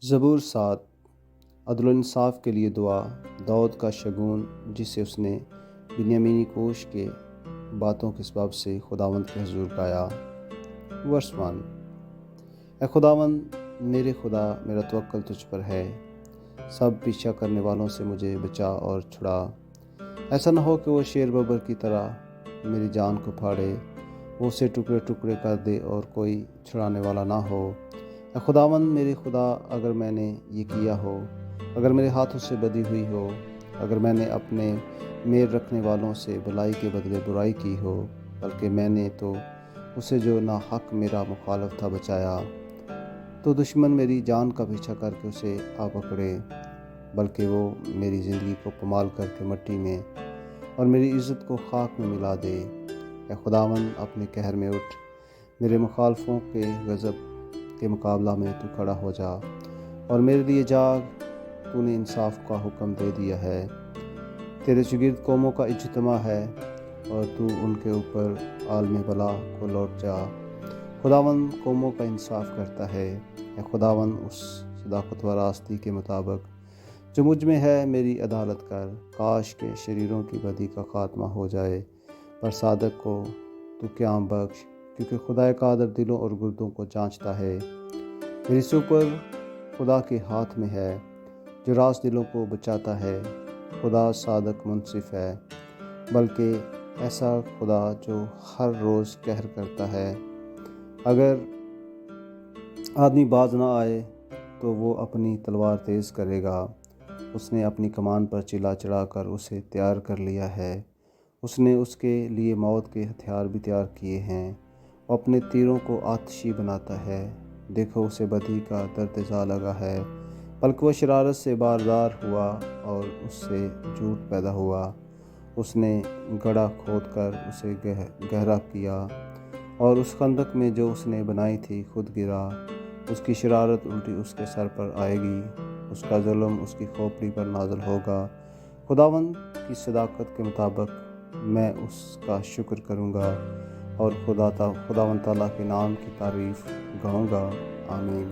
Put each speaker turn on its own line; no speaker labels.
زبور 7 عدل و انصاف کے لیے دعا۔ داؤد کا شگون جسے اس نے بنیامینی کوش کے باتوں کے سبب سے خداوند کے حضور گایا۔ ورس 1 اے خداوند میرے خدا، میرا توکل تجھ پر ہے، سب پیچھا کرنے والوں سے مجھے بچا اور چھڑا۔ ایسا نہ ہو کہ وہ شیر ببر کی طرح میری جان کو پھاڑے، وہ اسے ٹکڑے ٹکڑے کر دے اور کوئی چھڑانے والا نہ ہو۔ اے خداوند میرے خدا، اگر میں نے یہ کیا ہو، اگر میرے ہاتھوں سے بدی ہوئی ہو، اگر میں نے اپنے میر رکھنے والوں سے بلائی کے بدلے برائی کی ہو، بلکہ میں نے تو اسے جو ناحق میرا مخالف تھا بچایا، تو دشمن میری جان کا پیچھا کر کے اسے آ پکڑے، بلکہ وہ میری زندگی کو پمال کر کے مٹی میں اور میری عزت کو خاک میں ملا دے۔ اے خداوند اپنے قہر میں اٹھ، میرے مخالفوں کے غضب کے مقابلہ میں تو کھڑا ہو جا، اور میرے لیے جاگ، تو نے انصاف کا حکم دے دیا ہے۔ تیرے شگرد قوموں کا اجتماع ہے، اور تو ان کے اوپر عالم بلا کو لوٹ جا۔ خداوند قوموں کا انصاف کرتا ہے۔ اے خداوند اس صداقت و راستی کے مطابق جو مجھ میں ہے میری عدالت کر، کاش کے شریروں کی بدی کا خاتمہ ہو جائے، پر صادق کو تو قیام بخش، کیونکہ خدا قادر دلوں اور گردوں کو جانچتا ہے۔ میری سپر خدا کے ہاتھ میں ہے، جو راست دلوں کو بچاتا ہے۔ خدا صادق منصف ہے، بلکہ ایسا خدا جو ہر روز قہر کرتا ہے۔ اگر آدمی باز نہ آئے تو وہ اپنی تلوار تیز کرے گا۔ اس نے اپنی کمان پر چلا چڑھا کر اسے تیار کر لیا ہے۔ اس نے اس کے لیے موت کے ہتھیار بھی تیار کیے ہیں۔ وہ اپنے تیروں کو آتشی بناتا ہے۔ دیکھو اسے بدی کا درد ذا لگا ہے، بلکہ وہ شرارت سے باردار ہوا اور اس سے جھوٹ پیدا ہوا۔ اس نے گڑھا کھود کر اسے گہرا کیا، اور اس خندق میں جو اس نے بنائی تھی خود گرا۔ اس کی شرارت الٹی اس کے سر پر آئے گی، اس کا ظلم اس کی کھوپڑی پر نازل ہوگا۔ خداوند کی صداقت کے مطابق میں اس کا شکر کروں گا، اور خداوند تعالیٰ کے نام کی تعریف گاؤں گا۔ آمین۔